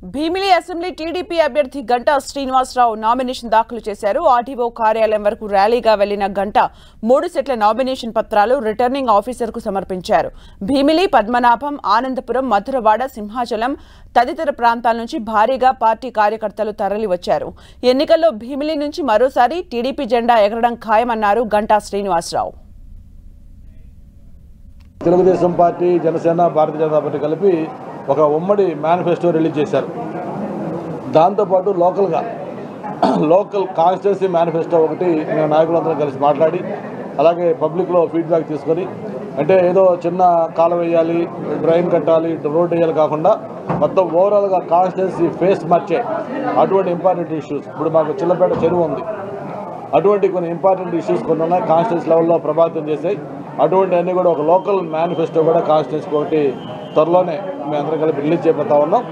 Bheemili assembly TDP అభ్యర్థి Ganta Srinivasarao nomination దాఖలు చేశారు. ఆర్టీఓ కార్యాలయం వరకు ర్యాలీగా వెళ్లిన గంటా 3 సెట్ల నామినేషన్ పత్రాలు రిటర్నింగ్ ఆఫీసర్కు సమర్పించారు. భీమిలి, పద్మనాభం, ఆనందపురం, మధురవాడ, సింహాచలం తదితర ప్రాంతాల నుంచి భారీగా పార్టీ కార్యకర్తలు తరలివచ్చారు. ఎన్నికల్లో భీమిలి నుంచి మరోసారి టీడీపీ జెండా ఎగరడం ఖాయమన్నారు గంటా శ్రీనివాసరావు. తెలుగుదేశం పార్టీ, జనసేన, భారతీయ జనతా పార్టీ కలిపి ఒక ఉమ్మడి మేనిఫెస్టో రిలీజ్ చేశారు. దాంతోపాటు లోకల్ కాన్స్టిట్యున్సీ మేనిఫెస్టో ఒకటి మేము నాయకులందరం కలిసి మాట్లాడి అలాగే పబ్లిక్లో ఫీడ్బ్యాక్ తీసుకొని అంటే ఏదో చిన్న కాలువ వేయాలి, డ్రైన్ కట్టాలి, రోడ్ వేయాలి కాకుండా మొత్తం ఓవరాల్గా కాన్స్టిట్యున్సీ ఫేస్ మార్చే అటువంటి ఇంపార్టెంట్ ఇష్యూస్. ఇప్పుడు మాకు చిల్లపేట చెరువు ఉంది, అటువంటి కొన్ని ఇంపార్టెంట్ ఇష్యూస్ కొన్ని ఉన్నాయి కాన్స్టిట్యున్సీ లెవెల్లో ప్రభావితం చేసాయి. అటువంటి అన్నీ కూడా ఒక లోకల్ మేనిఫెస్టో కూడా కాన్స్టిట్యున్సీకి ఒకటి త్వరలోనే మేము అందరం కలిపి రిలీజ్ చేయబోతా ఉన్నాం.